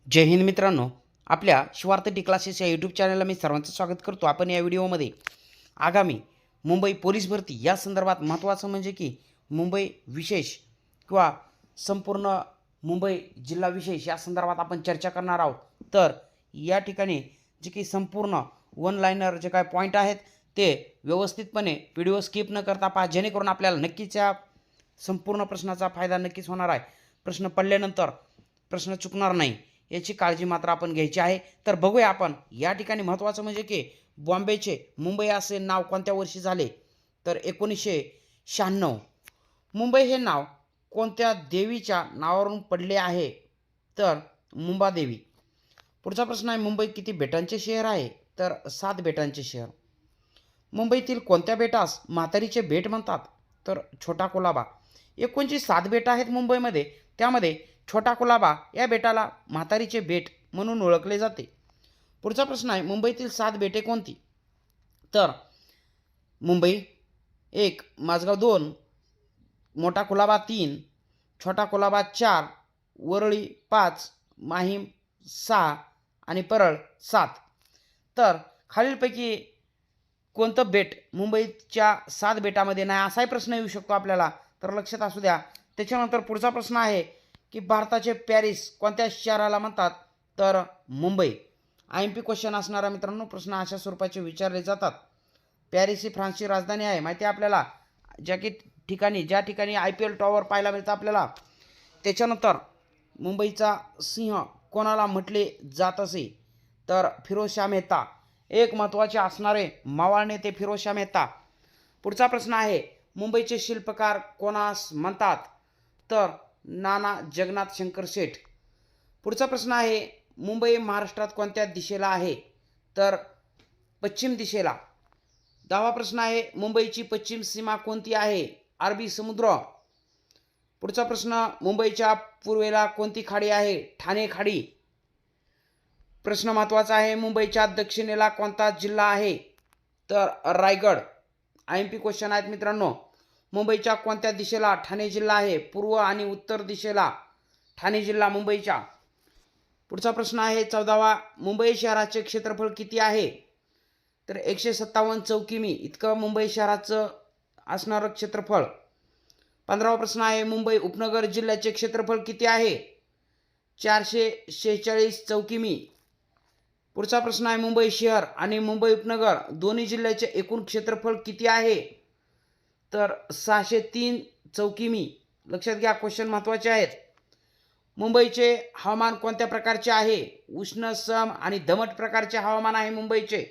जय हिंद मित्रांनो, आपल्या Shivarth T classes या यूट्यूब चॅनलला मी सर्वांचं स्वागत करतो। आपण या व्हिडिओमध्ये आगामी मुंबई पोलीस भरती या संदर्भात महत्त्वाचं म्हणजे की मुंबई विशेष किंवा संपूर्ण मुंबई जिल्हा विशेष या संदर्भात आपण चर्चा करणार आहोत। तर या ठिकाणी जे की संपूर्ण वन लाइनर जे काय पॉईंट आहेत ते व्यवस्थितपणे व्हिडिओ स्किप न करता पहा, जेणेकरून आपल्याला नक्कीच या संपूर्ण प्रश्नाचा फायदा नक्कीच होणार आहे। प्रश्न पडल्यानंतर प्रश्न चुकणार नाही याची काळजी मात्र आपण घ्यायची आहे। तर बघूया आपण या ठिकाणी महत्त्वाचं म्हणजे की बॉम्बेचे मुंबई असे नाव कोणत्या वर्षी झाले, तर 1996। मुंबई हे नाव कोणत्या देवीच्या नावावरून पडले आहे, तर मुंबादेवी। पुढचा प्रश्न आहे, मुंबई किती बेटांचे शहर आहे, तर 7 बेटांचे शहर। मुंबईतील कोणत्या बेटास म्हातारीचे बेट म्हणतात, तर छोटा कुलाबा। एकूण जी 7 बेट आहेत मुंबईमध्ये, त्यामध्ये छोटा कुलाबा या बेटाला म्हातारीचे बेट म्हणून ओळखले जाते। पुढचा प्रश्न आहे, मुंबईतील 7 बेटे कोणती, तर मुंबई 1, माझगाव 2, मोठा कुलाबा 3, छोटा कुलाबा 4, वरळी 5, माहीम 6 आणि परळ 7। तर खालीलपैकी कोणतं बेट मुंबईच्या 7 बेटामध्ये नाही, असाही प्रश्न येऊ शकतो आपल्याला, तर लक्षात असू द्या। त्याच्यानंतर पुढचा प्रश्न आहे की भारताचे पॅरिस कोणत्या शहराला म्हणतात, तर मुंबई। IMP क्वेश्चन असणारा मित्रांनो प्रश्न अशा स्वरूपाचे विचारले जातात। पॅरिस ही फ्रान्सची राजधानी आहे, माहिती आहे आपल्याला, ज्या ठिकाणी IPL टॉवर पाहायला मिळतं आपल्याला। त्याच्यानंतर मुंबईचा सिंह कोणाला म्हटले जात असे, तर फिरोजशाह मेहता। एक महत्त्वाचे असणारे मवाळ नेते फिरोजशाह मेहता। पुढचा प्रश्न आहे, मुंबईचे शिल्पकार कोणास म्हणतात, तर नाना जगन्नाथ शंकर शेठ। पुढचा प्रश्न आहे, मुंबई महाराष्ट्रात कोणत्या दिशेला आहे, तर पश्चिम दिशेला। 10वा प्रश्न आहे, मुंबईची पश्चिम सीमा कोणती आहे, अरबी समुद्र। पुढचा प्रश्न, मुंबईच्या पूर्वेला कोणती खाडी आहे, ठाणे खाडी। प्रश्न महत्त्वाचा आहे, मुंबईच्या दक्षिणेला कोणता जिल्हा आहे, तर रायगड। IMP क्वेश्चन आहेत मित्रांनो, मुंबईच्या कोणत्या दिशेला ठाणे जिल्हा आहे, पूर्व आणि उत्तर दिशेला ठाणे जिल्हा मुंबईच्या। पुढचा प्रश्न आहे 14वा, मुंबई शहराचे क्षेत्रफळ किती आहे, तर 157 चौकिमी इतकं मुंबई शहराचं असणारं क्षेत्रफळ। 15वा प्रश्न आहे, मुंबई उपनगर जिल्ह्याचे क्षेत्रफळ किती आहे, 446 चौकिमी। पुढचा प्रश्न आहे, मुंबई शहर आणि मुंबई उपनगर दोन्ही जिल्ह्याचे एकूण क्षेत्रफळ किती आहे, तर 603 चौकिमी। लक्षात घ्या, क्वेश्चन महत्त्वाचे आहेत। मुंबईचे हवामान कोणत्या प्रकारचे आहे, उष्ण, सम आणि दमट प्रकारचे हवामान आहे मुंबईचे।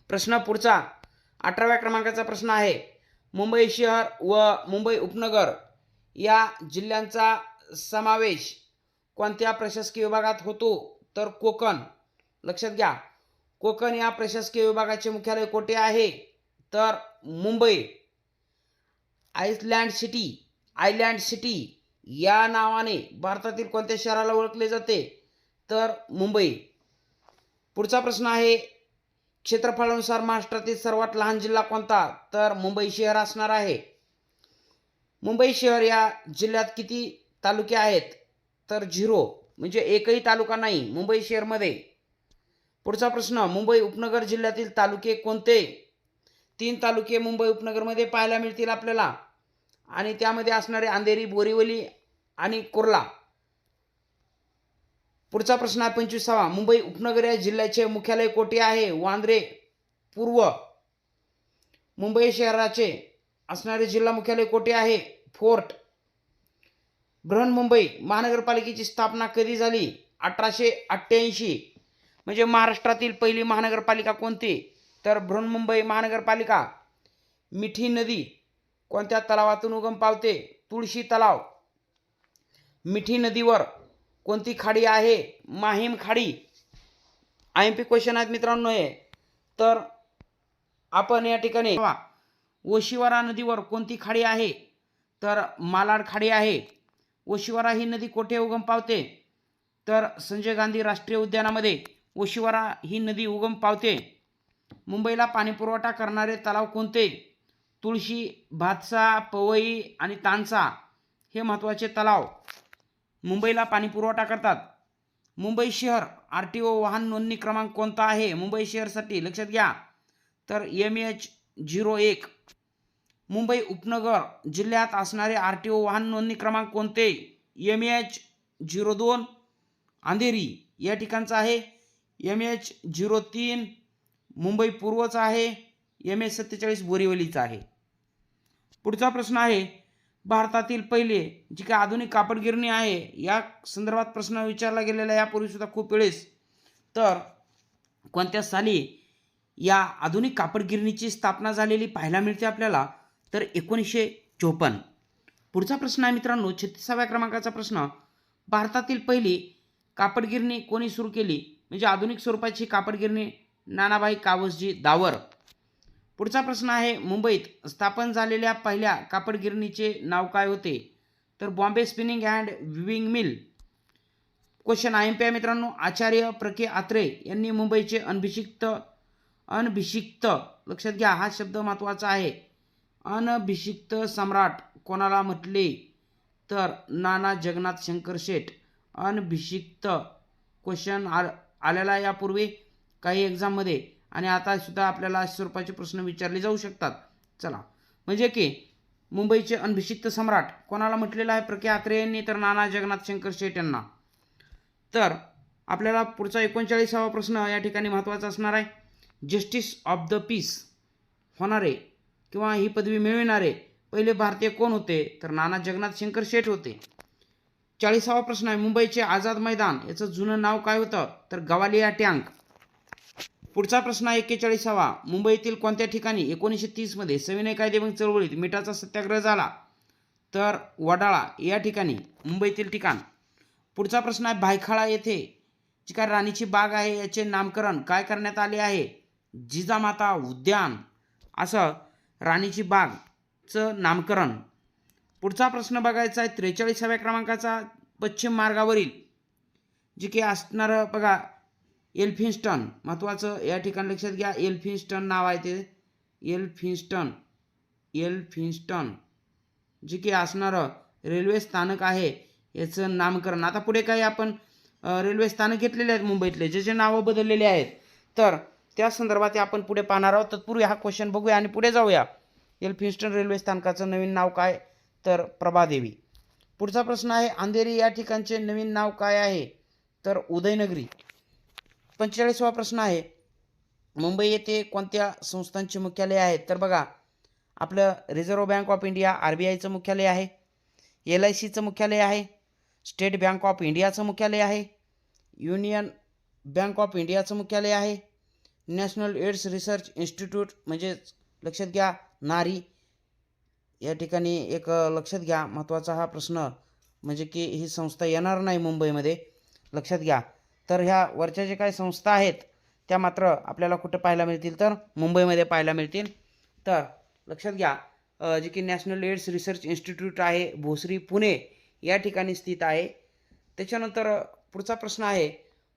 प्रश्न पुढचा 18व्या क्रमांकाचा प्रश्न आहे, मुंबई शहर व मुंबई उपनगर या जिल्ह्यांचा समावेश कोणत्या प्रशासकीय विभागात होतो, तर कोकण। लक्षात घ्या, कोकण या प्रशासकीय विभागाचे मुख्यालय कोठे आहे, तर मुंबई। आयलँड सिटी या नावाने भारतातील कोणत्या शहराला ओळखले जाते, तर मुंबई। पुढचा प्रश्न आहे, क्षेत्रफळानुसार महाराष्ट्रातील सर्वात लहान जिल्हा कोणता, तर मुंबई शहर असणार आहे। मुंबई शहर या जिल्ह्यात किती तालुके आहेत, तर 0, म्हणजे एकही तालुका नाही मुंबई शहरमध्ये। पुढचा प्रश्न, मुंबई उपनगर जिल्ह्यातील तालुके कोणते, 3 तालुके मुंबई उपनगरमध्ये पाहायला मिळतील आपल्याला, आणि त्यामध्ये असणारे अंधेरी, बोरिवली आणि कुर्ला। पुढचा प्रश्न आहे 25वा, मुंबई उपनगर या जिल्ह्याचे मुख्यालय कोठे आहे, वांद्रे पूर्व। मुंबई शहराचे असणारे जिल्हा मुख्यालय कोठे आहे, फोर्ट। बृहन्मुंबई महानगरपालिकेची स्थापना कधी झाली, 1888। म्हणजे महाराष्ट्रातील पहिली महानगरपालिका कोणती, तर बृहन्मुंबई महानगरपालिका। मिठी नदी कोणत्या तलावातून उगम पावते, तुळशी तलाव। मिठी नदीवर कोणती खाडी आहे, माहीम खाडी। IMP क्वेश्चन आहेत मित्रांनो हे। तर आपण या ठिकाणी ओशिवरा नदीवर कोणती खाडी आहे, तर मालाड खाडी आहे। ओशिवरा ही नदी कोठे उगम पावते, तर संजय गांधी राष्ट्रीय उद्यानामध्ये ओशिवरा ही नदी उगम पावते। मुंबईला पाणीपुरवठा करणारे तलाव कोणते, तुळशी, भातसा, पवई आणि तानसा हे महत्त्वाचे तलाव मुंबईला पाणीपुरवठा करतात। मुंबई शहर RTO वाहन नोंदणी क्रमांक कोणता आहे मुंबई शहरसाठी? लक्षात घ्या, तर MH01. मुंबई उपनगर जिल्ह्यात असणारे RTO वाहन नोंदणी क्रमांक कोणते? MH02 अंधेरी या ठिकाणचा आहे. MH03 मुंबई पूर्वचा आहे. MH47 बोरिवलीचा आहे. पुढचा प्रश्न आहे, भारतातील पहिले जी काही आधुनिक कापड गिरणी आहे या संदर्भात प्रश्न विचारला गेलेला यापूर्वी सुद्धा खूप वेळेस. तर कोणत्या साली या आधुनिक कापड गिरणीची स्थापना झालेली पाहायला मिळते आपल्याला? तर 1954. पुढचा प्रश्न आहे मित्रांनो 36व्या क्रमांकाचा प्रश्न, भारतातील पहिली कापड गिरणी कोणी सुरू केली? म्हणजे आधुनिक स्वरूपाची कापड गिरणी नानाभाई कावसजी दावर. पुढचा प्रश्न आहे, मुंबईत स्थापन झालेल्या पहिल्या कापड गिरणीचे नाव काय होते? तर Bombay spinning and viewing mill. Question IMP आहे मित्रांनो. आचार्य प्रके आत्रे यांनी मुंबईचे अनभिषिक्त लक्षात घ्या, हा शब्द महत्त्वाचा आहे. अनभिषिक्त सम्राट कोणाला म्हटले? तर नाना जगन्नाथ शंकर शेठ. अनभिषिक्त क्वेश्चन आलेला यापूर्वी काही एक्झाममध्ये आणि आता सुद्धा आपल्याला अशा स्वरूपाचे प्रश्न विचारले जाऊ शकतात. चला, म्हणजे की मुंबईचे अनभिषिक्त सम्राट कोणाला म्हटलेलं आहे? प्रके आत्रे यांनी, तर नाना जगन्नाथ शंकर शेठ यांना. तर आपल्याला पुढचा 39वा प्रश्न या ठिकाणी महत्त्वाचा असणार आहे. जस्टिस ऑफ द पीस होणारे किंवा ही पदवी मिळविणारे पहिले भारतीय कोण होते? तर नाना जगन्नाथ शंकर शेठ होते. 40वा प्रश्न आहे, मुंबईचे आझाद मैदान याचं जुनं नाव काय होतं? तर गवालिया टँक. पुढचा प्रश्न आहे 41वा, मुंबईतील कोणत्या ठिकाणी 1930 मध्ये सविनय कायदेभंग चळवळीत मिठाचा सत्याग्रह झाला? तर वडाळा या ठिकाणी मुंबईतील ठिकाण. पुढचा प्रश्न आहे, भायखळा येथे जी काय राणीची बाग आहे याचे नामकरण काय करण्यात आले आहे? जिजामाता उद्यान असं राणीची बागचं नामकरण. पुढचा प्रश्न बघायचा आहे 43व्या क्रमांकाचा, पश्चिम मार्गावरील जी काही असणारं बघा एल्फिन्स्टन महत्त्वाचं या ठिकाणी लक्षात घ्या. एल्फिन्स्टन नाव आहे ते. एल्फिन्स्टन जे की असणारं रेल्वे स्थानक आहे याचं नामकरण. आता पुढे काही आपण रेल्वे स्थानक घेतलेले आहेत मुंबईतले ज्याचे नावं बदललेले आहेत, तर त्या संदर्भात आपण पुढे पाहणार आहोत. तत्पूर्वी हा क्वेश्चन बघूया आणि पुढे जाऊया. एल्फिन्स्टन रेल्वे स्थानकाचं नवीन नाव काय? तर प्रभादेवी. पुढचा प्रश्न आहे, अंधेरी या ठिकाणचे नवीन नाव काय आहे? तर उदयनगरी. 45वा प्रश्न आहे, मुंबई येथे कोणत्या संस्थांचे मुख्यालय आहे? तर बघा, आपलं रिझर्व्ह बँक ऑफ इंडिया RBIचं मुख्यालय आहे, LICचं मुख्यालय आहे, स्टेट बँक ऑफ इंडियाचं मुख्यालय आहे, युनियन बँक ऑफ इंडियाचं मुख्यालय आहे, नॅशनल एड्स रिसर्च इन्स्टिट्यूट म्हणजेच लक्षात घ्या नारी या ठिकाणी एक लक्षात घ्या महत्त्वाचा हा प्रश्न, म्हणजे की ही संस्था येणार नाही मुंबईमध्ये, लक्षात घ्या. तर ह्या वरच्या जे काही संस्था आहेत त्या मात्र आपल्याला कुठं पाहायला मिळतील? तर मुंबईमध्ये पाहायला मिळतील. तर लक्षात घ्या, जे की नॅशनल एड्स रिसर्च इन्स्टिट्यूट आहे भोसरी पुणे या ठिकाणी स्थित आहे. त्याच्यानंतर पुढचा प्रश्न आहे,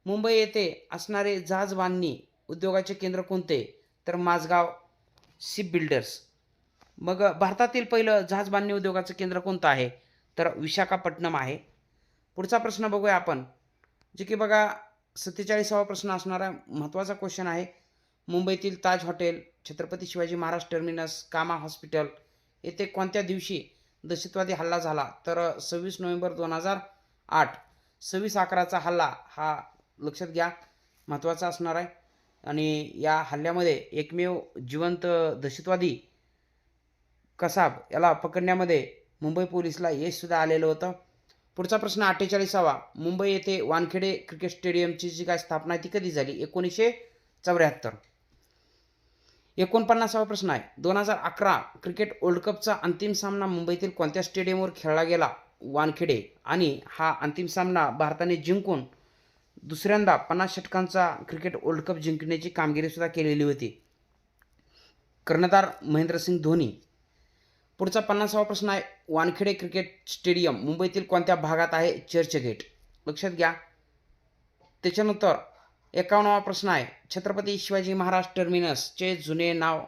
मुंबई येथे असणारे जहाज बांधणी उद्योगाचे केंद्र कोणते? तर माझगाव शिप बिल्डर्स. मग भारतातील पहिलं जहाज बांधणी उद्योगाचं केंद्र कोणतं आहे? तर विशाखापट्टणम आहे. पुढचा प्रश्न बघूया आपण, जे की बघा 47वा प्रश्न असणारा महत्त्वाचा क्वेश्चन आहे. मुंबईतील ताज हॉटेल, छत्रपती शिवाजी महाराज टर्मिनस, कामा हॉस्पिटल येथे कोणत्या दिवशी दहशतवादी हल्ला झाला? तर 26 नोव्हेंबर 2008. 26/11चा हल्ला हा लक्षात घ्या महत्त्वाचा असणार आहे. आणि या हल्ल्यामध्ये एकमेव जिवंत दहशतवादी कसाब याला पकडण्यामध्ये मुंबई पोलिसला यशसुद्धा आलेलं होतं. पुढचा प्रश्न 48वा, मुंबई येथे वानखेडे क्रिकेट स्टेडियमची जी काय स्थापना आहे ती कधी झाली? 1974. 49वा प्रश्न आहे, 2011 क्रिकेट वर्ल्ड कपचा अंतिम सामना मुंबईतील कोणत्या स्टेडियमवर खेळला गेला? वानखेडे. आणि हा अंतिम सामना भारताने जिंकून दुसऱ्यांदा 50 षटकांचा क्रिकेट वर्ल्ड कप जिंकण्याची कामगिरी सुद्धा केलेली होती. कर्णधार महेंद्रसिंग धोनी. पुढचा 50वा प्रश्न आहे, वानखेडे क्रिकेट स्टेडियम मुंबईतील कोणत्या भागात आहे? चर्चगेट. लक्षात घ्या. त्याच्यानंतर 51वा प्रश्न आहे, छत्रपती शिवाजी महाराज टर्मिनसचे जुने नाव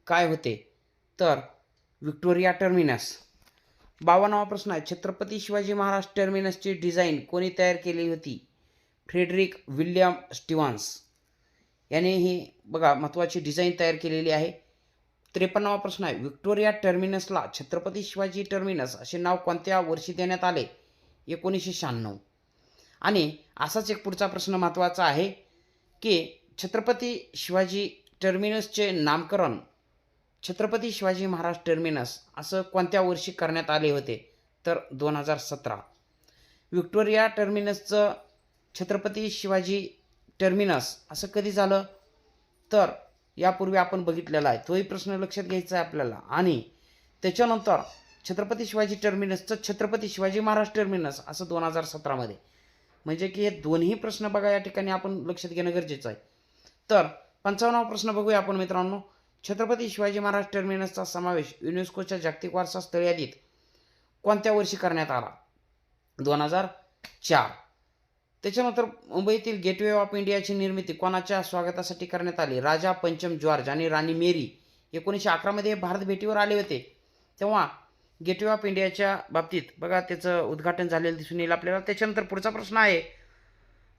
काय होते? तर व्हिक्टोरिया टर्मिनस. 52वा प्रश्न आहे, छत्रपती शिवाजी महाराज टर्मिनसची डिझाईन कोणी तयार केली होती? फ्रेडरिक विल्यम स्टीव्हन्स याने ही बघा महत्त्वाची डिझाईन तयार केलेली आहे. 53वा प्रश्न आहे, व्हिक्टोरिया टर्मिनसला छत्रपती शिवाजी टर्मिनस असे नाव कोणत्या वर्षी देण्यात आले? 1996. आणि असाच एक पुढचा प्रश्न महत्त्वाचा आहे की छत्रपती शिवाजी टर्मिनसचे नामकरण छत्रपती शिवाजी महाराज टर्मिनस असं कोणत्या वर्षी करण्यात आले होते? तर 2017. व्हिक्टोरिया टर्मिनसचं छत्रपती शिवाजी टर्मिनस असं कधी झालं? तर यापूर्वी आपण बघितलेला आहे, तोही प्रश्न लक्षात घ्यायचा आहे आपल्याला. आणि त्याच्यानंतर छत्रपती शिवाजी टर्मिनसचं छत्रपती शिवाजी महाराज टर्मिनस असं 2017मध्ये. म्हणजे की हे दोन्ही प्रश्न बघा या ठिकाणी आपण लक्षात घेणं गरजेचं आहे. तर 55वा प्रश्न बघूया आपण मित्रांनो. छत्रपती शिवाजी महाराज टर्मिनसचा समावेश युनेस्कोच्या जागतिक वारसा स्थळ यादीत कोणत्या वर्षी करण्यात आला? 2004. त्याच्यानंतर मुंबईतील गेटवे ऑफ इंडियाची निर्मिती कोणाच्या स्वागतासाठी करण्यात आली? राजा पंचम जॉर्ज आणि राणी मेरी 1911मध्ये भारत भेटीवर आले होते. तेव्हा गेटवे ऑफ इंडियाच्या बाबतीत बघा त्याचं उद्घाटन झालेलं दिसून येईल आपल्याला. त्याच्यानंतर पुढचा प्रश्न आहे,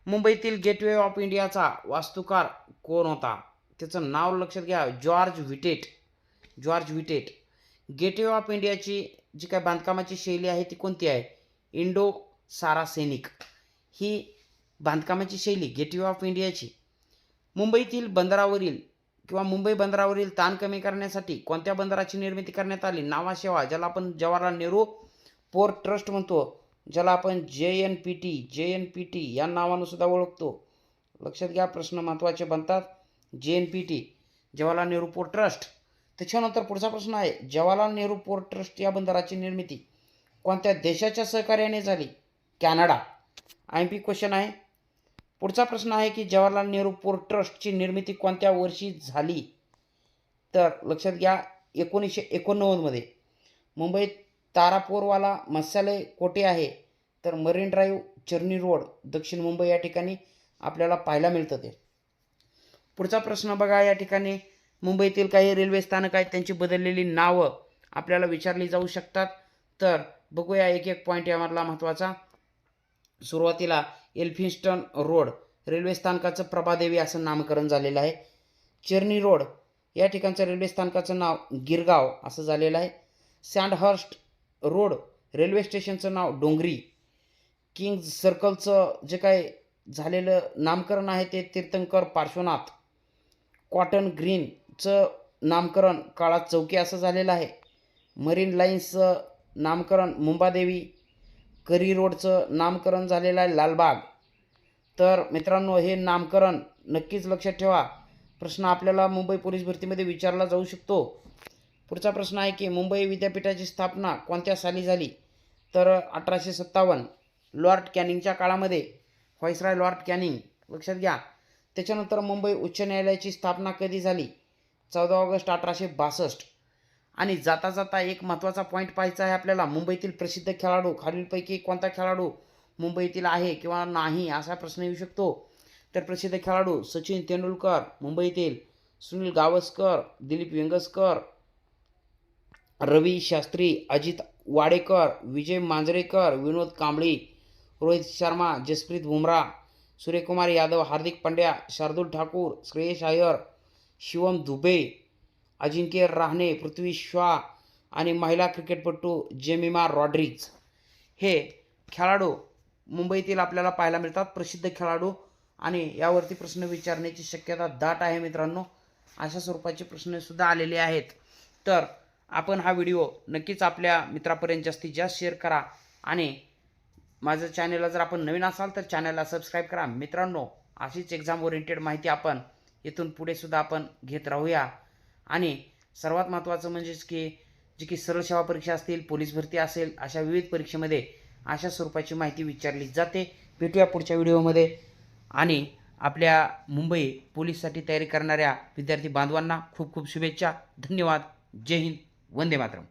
मुंबईतील गेटवे ऑफ इंडियाचा वास्तुकार कोण होता? त्याचं नाव लक्षात घ्या, जॉर्ज विटेट. गेटवे ऑफ इंडियाची जी काय बांधकामाची शैली आहे ती कोणती आहे? इंडो सारासेनिक ही बांधकामाची शैली गेटवे ऑफ इंडियाची. मुंबईतील बंदरावरील किंवा मुंबई बंदरावरील ताण कमी करण्यासाठी कोणत्या बंदराची निर्मिती करण्यात आली? नावाशेवा, ज्याला आपण जवाहरलाल नेहरू पोर्ट ट्रस्ट म्हणतो, ज्याला आपण JNPT या नावानं सुद्धा ओळखतो. लक्षात घ्या, प्रश्न महत्त्वाचे बनतात. JNPT Jawaharlal Nehru port trust. त्याच्यानंतर पुढचा प्रश्न आहे, जवाहरलाल नेहरू पोर्ट ट्रस्ट या बंदराची निर्मिती कोणत्या देशाच्या सहकार्याने झाली? कॅनडा. IMP क्वेश्चन आहे. पुढचा प्रश्न आहे की जवाहरलाल नेहरू पोर्ट ट्रस्टची निर्मिती कोणत्या वर्षी झाली? तर लक्षात घ्या 1989मध्ये. मुंबईत तारापोरवाला मत्स्यालय कोठे आहे? तर मरीन ड्राईव्ह, चर्नी रोड, दक्षिण मुंबई या ठिकाणी आपल्याला पाहायला मिळतं ते. पुढचा प्रश्न बघा या ठिकाणी, मुंबईतील काही रेल्वे स्थानक आहेत त्यांची बदललेली नावं आपल्याला विचारली जाऊ शकतात. तर बघूया एक एक पॉईंट यामधला महत्त्वाचा. सुरुवातीला एल्फिन्स्टन रोड रेल्वे स्थानकाचं प्रभादेवी असं नामकरण झालेलं आहे. चर्नी रोड या ठिकाणचं रेल्वे स्थानकाचं नाव गिरगाव असं झालेलं आहे. सँडहर्स्ट रोड रेल्वे स्टेशनचं नाव डोंगरी. किंग्ज सर्कलचं जे काय झालेलं नामकरण आहे ते तीर्थंकर पार्श्वनाथ. कॉटन ग्रीनचं नामकरण काळा चौकी असं झालेलं आहे. मरीन लाईन्सचं नामकरण मुंबादेवी. करी रोडचं नामकरण झालेलं आहे लालबाग. तर मित्रांनो हे नामकरण नक्कीच लक्षात ठेवा, प्रश्न आपल्याला मुंबई पोलीस भरतीमध्ये विचारला जाऊ शकतो. पुढचा प्रश्न आहे की मुंबई विद्यापीठाची स्थापना कोणत्या साली झाली? तर 1857. लॉर्ड कॅनिंगच्या काळामध्ये, व्हाईसरॉय लॉर्ड कॅनिंग, लक्षात घ्या. त्याच्यानंतर मुंबई उच्च न्यायालयाची स्थापना कधी झाली? 14 ऑगस्ट 1862. आणि जाता जाता एक महत्त्वाचा पॉईंट पाहायचा आहे आपल्याला, मुंबईतील प्रसिद्ध खेळाडू खालीलपैकी कोणता खेळाडू मुंबईतील आहे किंवा नाही असा प्रश्न येऊ शकतो. तर प्रसिद्ध खेळाडू सचिन तेंडुलकर मुंबईतील, सुनील गावस्कर, दिलीप वेंगसकर, रवी शास्त्री, अजित वाडेकर, विजय मांजरेकर, विनोद कांबळी, रोहित शर्मा, जसप्रीत बुमराह, सूर्यकुमार यादव, हार्दिक पांड्या, शार्दुल ठाकूर, श्रेयस अय्यर, शिवम दुबे, अजिंक्य रहाणे, पृथ्वी शॉ आणि महिला क्रिकेटपटू जेमिमा रॉड्रिग्ज हे खेळाडू मुंबईतील आपल्याला पाहायला मिळतात, प्रसिद्ध खेळाडू. आणि यावरती प्रश्न विचारण्याची शक्यता दाट आहे मित्रांनो. अशा स्वरूपाचे प्रश्नसुद्धा आलेले आहेत. तर आपण हा व्हिडिओ नक्कीच आपल्या मित्रापर्यंत जास्तीत जास्त शेअर करा. आणि माझं चॅनलला जर आपण नवीन असाल तर चॅनलला सबस्क्राईब करा. मित्रांनो अशीच एक्झाम ओरिएंटेड माहिती आपण इथून पुढे सुद्धा आपण घेत राहूया. आणि सर्वात महत्त्वाचं म्हणजेच की जी की सरळ सेवा परीक्षा असतील, पोलीस भरती असेल, अशा विविध परीक्षेमध्ये अशा स्वरूपाची माहिती विचारली जाते. भेटूया पुढच्या व्हिडिओमध्ये. आणि आपल्या मुंबई पोलीससाठी तयारी करणाऱ्या विद्यार्थी बांधवांना खूप खूप शुभेच्छा. धन्यवाद. जय हिंद. वंदे मातरम.